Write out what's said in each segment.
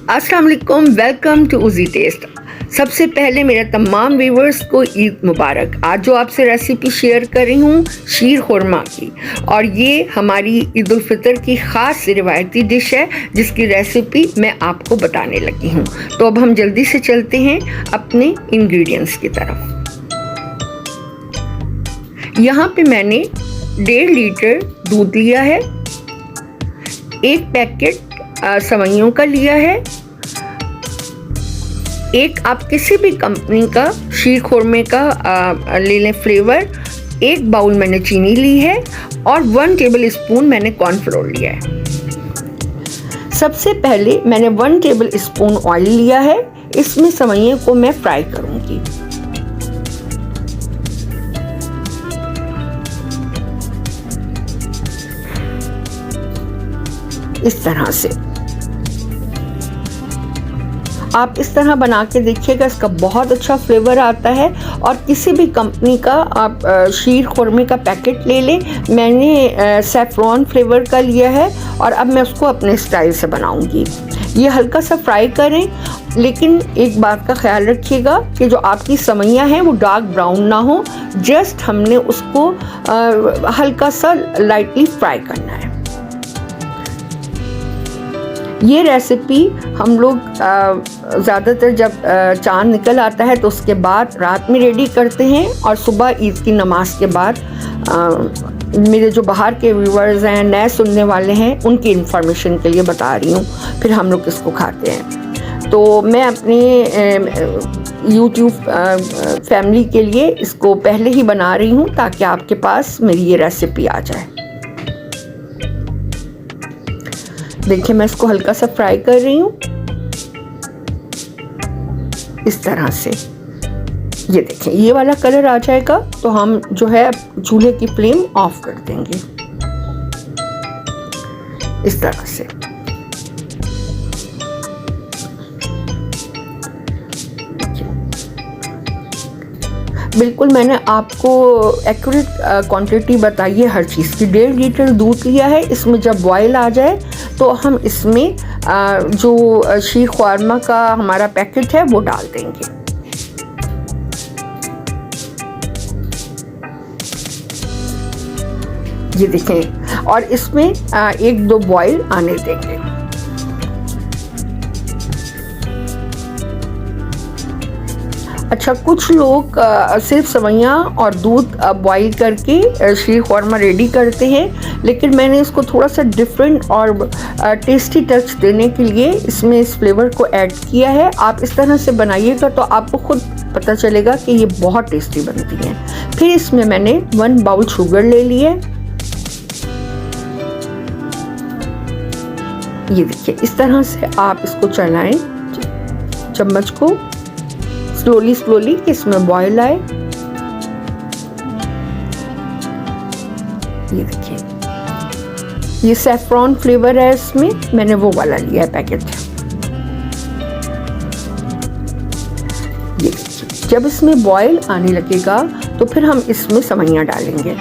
अस्सलाम वालेकुम, welcome to Uzi test. सबसे पहले मेरे तमाम व्यूवर्स को ईद मुबारक। आज जो आपसे रेसिपी शेयर कर रही हूँ शीर खुरमा की, और ये हमारी ईद उल फितर की ख़ास रिवायती डिश है जिसकी रेसिपी मैं आपको बताने लगी हूँ। तो अब हम जल्दी से चलते हैं अपने इंग्रेडिएंट्स की तरफ। यहाँ पे मैंने 1.5 लीटर दूध लिया है, 1 पैकेट सवैयों का लिया है, एक आप किसी भी कंपनी का शीर खुरमे का ले लें फ्लेवर, 1 बाउल मैंने चीनी ली है और 1 टेबल स्पून मैंने कॉर्नफ्लोर लिया है। सबसे पहले मैंने 1 टेबल स्पून ऑयल लिया है, इसमें सवैयों को मैं फ्राई करूंगी। इस तरह से आप इस तरह बना के देखिएगा, इसका बहुत अच्छा फ्लेवर आता है। और किसी भी कंपनी का आप शीर खुरमे का पैकेट ले लें, मैंने सैफ़रॉन फ्लेवर का लिया है और अब मैं उसको अपने स्टाइल से बनाऊंगी। ये हल्का सा फ्राई करें, लेकिन एक बात का ख्याल रखिएगा कि जो आपकी सवैयाँ हैं वो डार्क ब्राउन ना हो, जस्ट हमने उसको हल्का सा लाइटली फ्राई करना है। ये रेसिपी हम लोग ज़्यादातर जब चाँद निकल आता है तो उसके बाद रात में रेडी करते हैं, और सुबह ईद की नमाज के बाद मेरे जो बाहर के व्यूवर्स हैं, नए सुनने वाले हैं, उनकी इन्फॉर्मेशन के लिए बता रही हूँ, फिर हम लोग इसको खाते हैं। तो मैं अपने यूट्यूब फैमिली के लिए इसको पहले ही बना रही हूँ ताकि आपके पास मेरी ये रेसिपी आ जाए। देखिए मैं इसको हल्का सा फ्राई कर रही हूँ इस तरह से। ये देखें ये वाला कलर आ जाएगा तो हम जो है चूल्हे की फ्लेम ऑफ कर देंगे इस तरह से। बिल्कुल मैंने आपको एक्यूरेट क्वांटिटी बताई है हर चीज़ की। 1.5 लीटर दूध लिया है, इसमें जब बॉयल आ जाए तो हम इसमें जो शीर खुरमा का हमारा पैकेट है वो डाल देंगे। ये देखें, और इसमें 1-2 बॉयल आने देंगे। अच्छा, कुछ लोग सिर्फ सवैयाँ और दूध बॉईल करके शीर खुरमा रेडी करते हैं, लेकिन मैंने इसको थोड़ा सा डिफरेंट और टेस्टी टच देने के लिए इसमें इस फ्लेवर को ऐड किया है। आप इस तरह से बनाइएगा तो आपको खुद पता चलेगा कि ये बहुत टेस्टी बनती है। फिर इसमें मैंने 1 बाउल शुगर ले लिया। ये देखिए इस तरह से आप इसको चलाएं चम्मच को स्लोली कि इसमें बॉयल आए। ये देखिए ये सैफ़रॉन फ्लेवर है, इसमें मैंने वो वाला लिया है पैकेट। ये देखिए जब इसमें बॉयल आने लगेगा तो फिर हम इसमें सवैयाँ डालेंगे।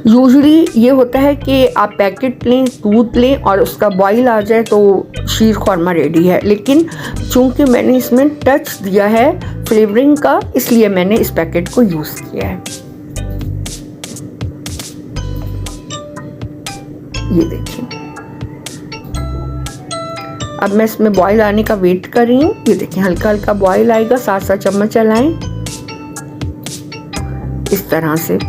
यूजुअली ये होता है कि आप पैकेट लें, दूध लें और उसका बॉईल आ जाए तो शीर खुरमा रेडी है, लेकिन चूंकि मैंने इसमें टच दिया है फ्लेवरिंग का, इसलिए मैंने इस पैकेट को यूज़ किया है। ये देखिए अब मैं इसमें बॉईल आने का वेट कर रही हूँ। ये देखिए हल्का हल्का बॉईल आएगा, साथ साथ चम्मच चलाएं इस तरह से।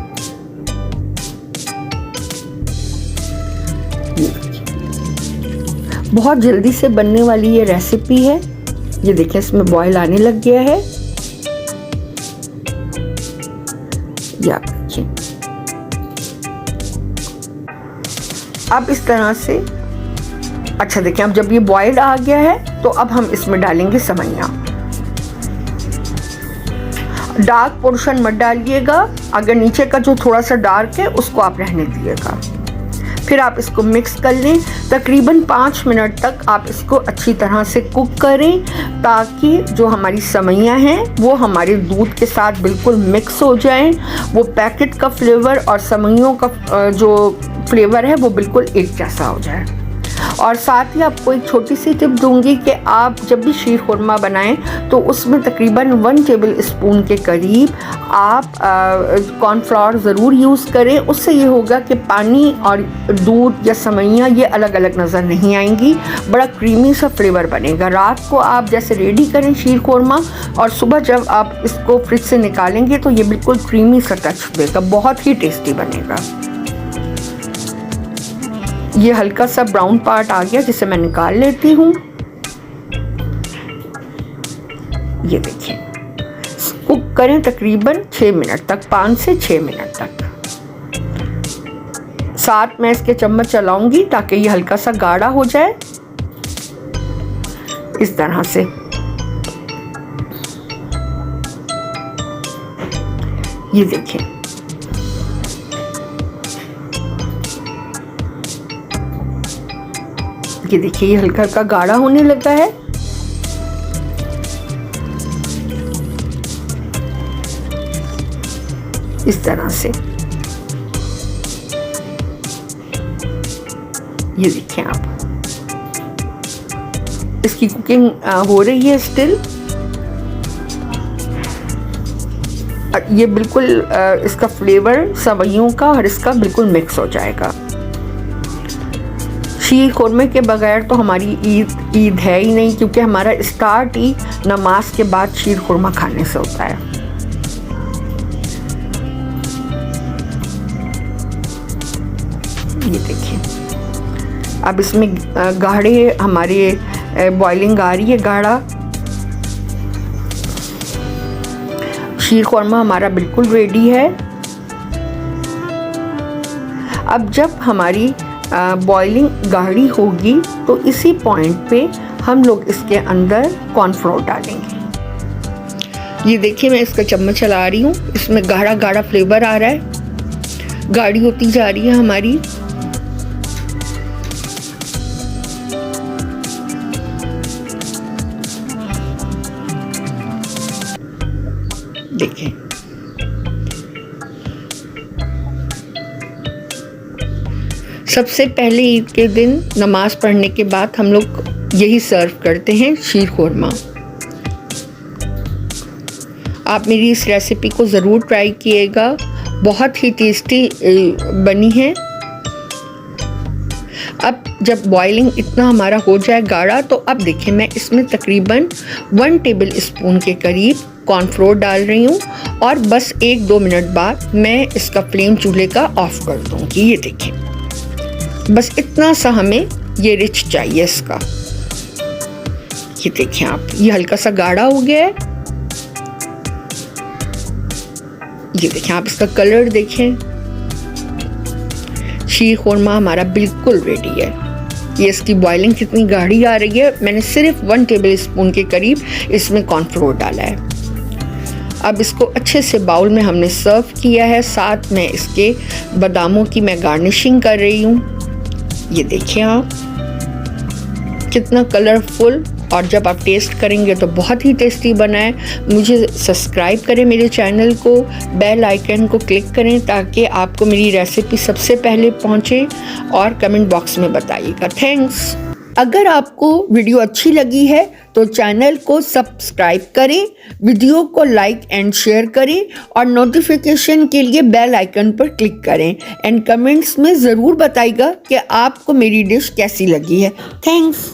बहुत जल्दी से बनने वाली ये रेसिपी है। ये देखिए इसमें बॉईल आने लग गया है। या देखिए अब इस तरह से। अच्छा देखिए अब जब ये बॉइल्ड आ गया है तो अब हम इसमें डालेंगे सवैयाँ। डार्क पोर्शन मत डालिएगा, अगर नीचे का जो थोड़ा सा डार्क है उसको आप रहने दिएगा। फिर आप इसको मिक्स कर लें। तकरीबन 5 मिनट तक आप इसको अच्छी तरह से कुक करें ताकि जो हमारी सवैयाँ हैं वो हमारे दूध के साथ बिल्कुल मिक्स हो जाएं। वो पैकेट का फ्लेवर और सवैयों का जो फ्लेवर है वो बिल्कुल एक जैसा हो जाए। और साथ ही आपको एक छोटी सी टिप दूंगी कि आप जब भी शीर खुरमा बनाएं तो उसमें तकरीबन 1 टेबल स्पून के करीब आप कॉर्नफ्लावर ज़रूर यूज़ करें। उससे ये होगा कि पानी और दूध या सेवइयाँ ये अलग अलग नज़र नहीं आएंगी, बड़ा क्रीमी सा फ्लेवर बनेगा। रात को आप जैसे रेडी करें शीर खुरमा और सुबह जब आप इसको फ्रिज से निकालेंगे तो ये बिल्कुल क्रीमी सा टच देगा, बहुत ही टेस्टी बनेगा। ये हल्का सा ब्राउन पार्ट आ गया जिसे मैं निकाल लेती हूँ। ये देखिए, कुक करें तकरीबन 6 मिनट तक, 5 से 6 मिनट तक। साथ में इसके चम्मच चलाऊंगी ताकि ये हल्का सा गाढ़ा हो जाए, इस तरह से। ये देखिए, ये देखिए, ये हल्का हल्का गाढ़ा होने लगा है। इस तरह से ये देखिए आप, इसकी कुकिंग हो रही है स्टिल। ये बिल्कुल इसका फ्लेवर सेवइयों का और इसका बिल्कुल मिक्स हो जाएगा। शीर खुरमे के बगैर तो हमारी ईद है ही नहीं, क्योंकि हमारा स्टार्ट ही नमाज के बाद शीर खुरमा खाने से होता है। ये देखिए, अब इसमें गाढ़े हमारे बॉइलिंग आ रही है, गाढ़ा शीर खुरमा हमारा बिल्कुल रेडी है। अब जब हमारी बॉइलिंग गाढ़ी होगी तो इसी पॉइंट पे हम लोग इसके अंदर कॉर्नफ्लोर डालेंगे। ये देखिए, मैं इसका चम्मच चला रही हूँ, इसमें गाढ़ा गाढ़ा फ्लेवर आ रहा है, गाढ़ी होती जा रही है हमारी। देखिए, सबसे पहले ईद के दिन नमाज पढ़ने के बाद हम लोग यही सर्व करते हैं, शीर खुरमा। आप मेरी इस रेसिपी को ज़रूर ट्राई कीजिएगा, बहुत ही टेस्टी बनी है। अब जब बॉइलिंग इतना हमारा हो जाए गाढ़ा, तो अब देखिए मैं इसमें तकरीबन 1 टेबल स्पून के करीब कॉर्नफ्लोर डाल रही हूँ और बस 1-2 मिनट बाद मैं इसका फ्लेम चूल्हे का ऑफ कर दूँगी। ये देखिए, बस इतना सा हमें ये रिच चाहिए इसका। ये देखिए आप, ये हल्का सा गाढ़ा हो गया है। ये देखिए आप, इसका कलर देखें। शीर खुरमा हमारा बिल्कुल रेडी है। ये इसकी बॉइलिंग कितनी गाढ़ी आ रही है। मैंने सिर्फ 1 टेबल स्पून के करीब इसमें कॉर्नफ्लोर डाला है। अब इसको अच्छे से बाउल में हमने सर्व किया है। साथ में इसके बादामों की मैं गार्निशिंग कर रही हूँ। ये देखिए आप, कितना कलरफुल, और जब आप टेस्ट करेंगे तो बहुत ही टेस्टी बना है। मुझे सब्सक्राइब करें मेरे चैनल को, बेल आइकन को क्लिक करें ताकि आपको मेरी रेसिपी सबसे पहले पहुंचे, और कमेंट बॉक्स में बताइएगा। थैंक्स। अगर आपको वीडियो अच्छी लगी है तो चैनल को सब्सक्राइब करें, वीडियो को लाइक एंड शेयर करें और नोटिफिकेशन के लिए बेल आइकन पर क्लिक करें। एंड कमेंट्स में ज़रूर बताइएगा कि आपको मेरी डिश कैसी लगी है। थैंक्स।